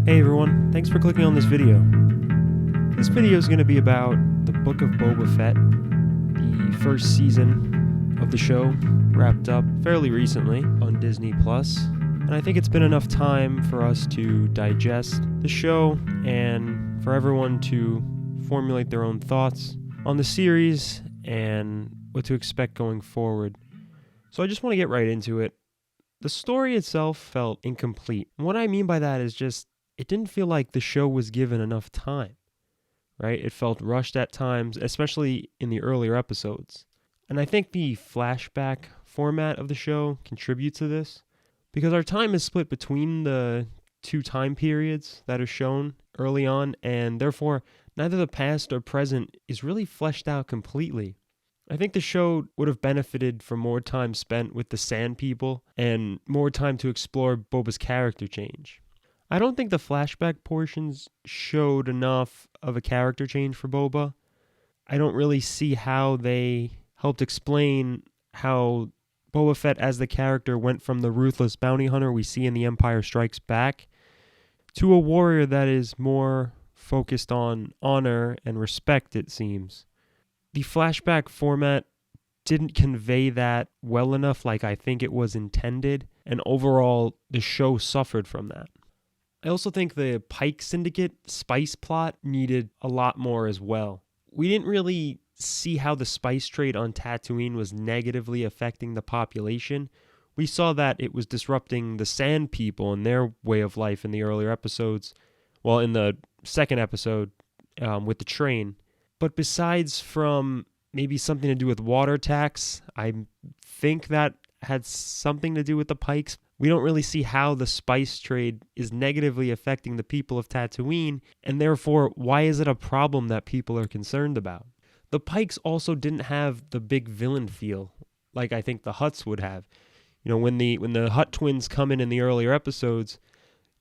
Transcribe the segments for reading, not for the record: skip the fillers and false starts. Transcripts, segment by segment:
Hey everyone, thanks for clicking on this video. This video is going to be about the Book of Boba Fett. The first season of the show wrapped up fairly recently on Disney+, and I think it's been enough time for us to digest the show and for everyone to formulate their own thoughts on the series and what to expect going forward. So I just want to get right into it. The story itself felt incomplete. And what I mean by that is just it didn't feel like the show was given enough time, right? It felt rushed at times, especially in the earlier episodes. And I think the flashback format of the show contributes to this because our time is split between the two time periods that are shown early on, and therefore neither the past or present is really fleshed out completely. I think the show would have benefited from more time spent with the Sand People and more time to explore Boba's character change. I don't think the flashback portions showed enough of a character change for Boba. I don't really see how they helped explain how Boba Fett as the character went from the ruthless bounty hunter we see in The Empire Strikes Back to a warrior that is more focused on honor and respect, it seems. The flashback format didn't convey that well enough like I think it was intended, and overall the show suffered from that. I also think the Pike Syndicate spice plot needed a lot more as well. We didn't really see how the spice trade on Tatooine was negatively affecting the population. We saw that it was disrupting the Sand People and their way of life in the earlier episodes. Well, in the second episode with the train. But besides from maybe something to do with water tax, I think that had something to do with the Pikes. We don't really see how the spice trade is negatively affecting the people of Tatooine, and therefore, why is it a problem that people are concerned about? The Pikes also didn't have the big villain feel like I think the Hutts would have. You know, when the Hutt twins come in the earlier episodes,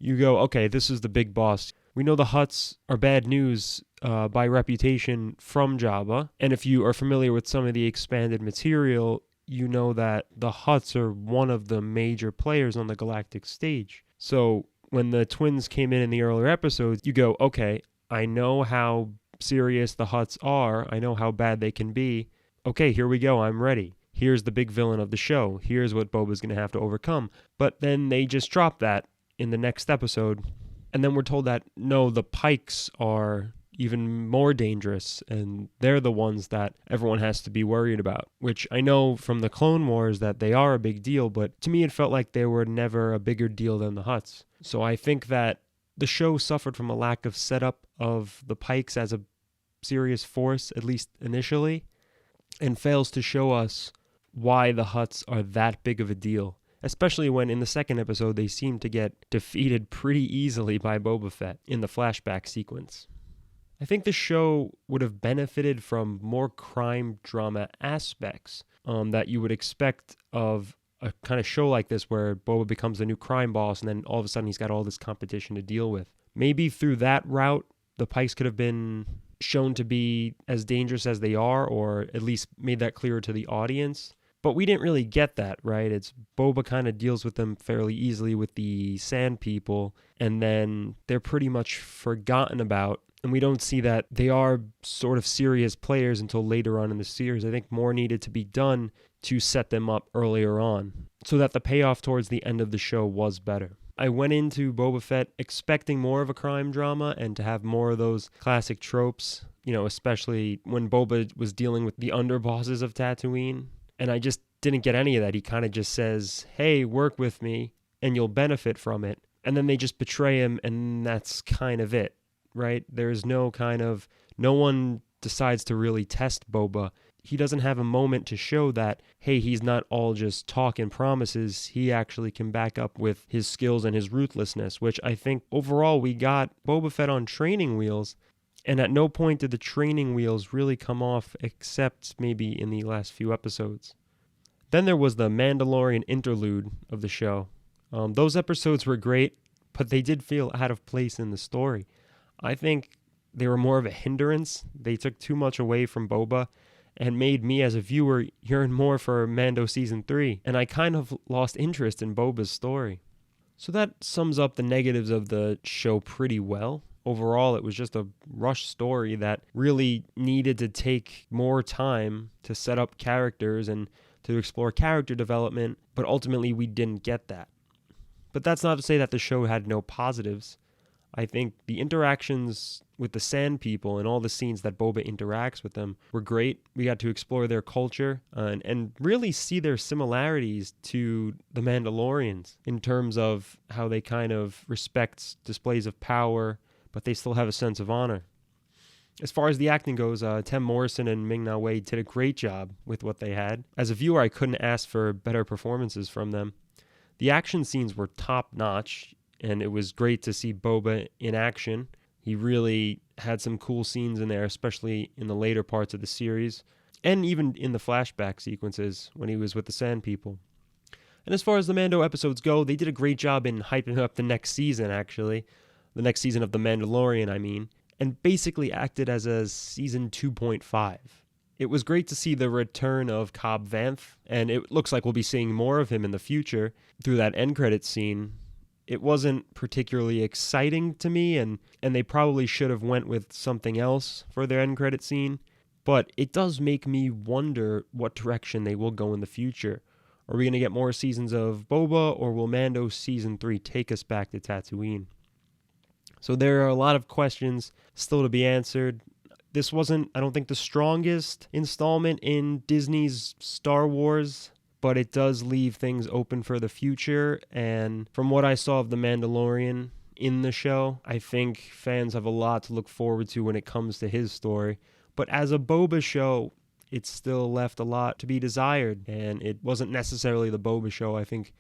you go, okay, this is the big boss. We know the Hutts are bad news by reputation from Jabba, and if you are familiar with some of the expanded material, you know that the Hutts are one of the major players on the galactic stage. So when the twins came in the earlier episodes, you go, okay, I know how serious the Hutts are. I know how bad they can be. Okay, here we go. I'm ready. Here's the big villain of the show. Here's what Boba's going to have to overcome. But then they just drop that in the next episode. And then we're told that, no, the Pikes are even more dangerous, and they're the ones that everyone has to be worried about, which I know from the Clone Wars that they are a big deal, but to me it felt like they were never a bigger deal than the Hutts. So I think that the show suffered from a lack of setup of the Pikes as a serious force, at least initially, and fails to show us why the Hutts are that big of a deal, especially when in the second episode they seem to get defeated pretty easily by Boba Fett in the flashback sequence. I think the show would have benefited from more crime drama aspects that you would expect of a kind of show like this where Boba becomes a new crime boss and then all of a sudden he's got all this competition to deal with. Maybe through that route, the Pikes could have been shown to be as dangerous as they are, or at least made that clearer to the audience. But we didn't really get that, right? It's Boba kind of deals with them fairly easily with the Sand People, and then they're pretty much forgotten about. And we don't see that they are sort of serious players until later on in the series. I think more needed to be done to set them up earlier on so that the payoff towards the end of the show was better. I went into Boba Fett expecting more of a crime drama and to have more of those classic tropes, you know, especially when Boba was dealing with the underbosses of Tatooine. And I just didn't get any of that. He kind of just says, hey, work with me and you'll benefit from it. And then they just betray him, and that's kind of it. Right? There's no one decides to really test Boba. He doesn't have a moment to show that, hey, he's not all just talk and promises. He actually can back up with his skills and his ruthlessness, which I think overall we got Boba Fett on training wheels. And at no point did the training wheels really come off except maybe in the last few episodes. Then there was the Mandalorian interlude of the show. Those episodes were great, but they did feel out of place in the story. I think they were more of a hindrance. They took too much away from Boba and made me as a viewer yearn more for Mando Season 3. And I kind of lost interest in Boba's story. So that sums up the negatives of the show pretty well. Overall, it was just a rushed story that really needed to take more time to set up characters and to explore character development, but ultimately we didn't get that. But that's not to say that the show had no positives. I think the interactions with the Sand People and all the scenes that Boba interacts with them were great. We got to explore their culture and really see their similarities to the Mandalorians in terms of how they kind of respect displays of power, but they still have a sense of honor. As far as the acting goes, Tim Morrison and Ming-Na Wen did a great job with what they had. As a viewer, I couldn't ask for better performances from them. The action scenes were top-notch, and it was great to see Boba in action. He really had some cool scenes in there, especially in the later parts of the series, and even in the flashback sequences when he was with the Sand People. And as far as the Mando episodes go, they did a great job in hyping up the next season, actually. The next season of The Mandalorian, I mean, and basically acted as a season 2.5. It was great to see the return of Cobb Vanth, and it looks like we'll be seeing more of him in the future through that end credits scene. It wasn't particularly exciting to me, and they probably should have went with something else for their end credit scene, but it does make me wonder what direction they will go in the future. Are we going to get more seasons of Boba, or will Mando Season 3 take us back to Tatooine? So there are a lot of questions still to be answered. This wasn't, I don't think, the strongest installment in Disney's Star Wars, but it does leave things open for the future. And from what I saw of The Mandalorian in the show, I think fans have a lot to look forward to when it comes to his story. But as a Boba show, it still left a lot to be desired, and it wasn't necessarily the Boba show I think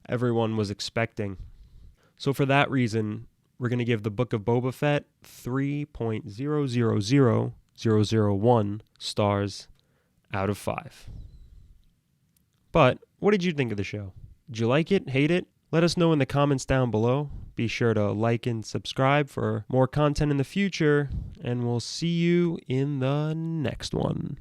everyone was expecting. So for that reason, we're going to give the Book of Boba Fett 3.000001 stars out of 5. But what did you think of the show? Did you like it? Hate it? Let us know in the comments down below. Be sure to like and subscribe for more content in the future, and we'll see you in the next one.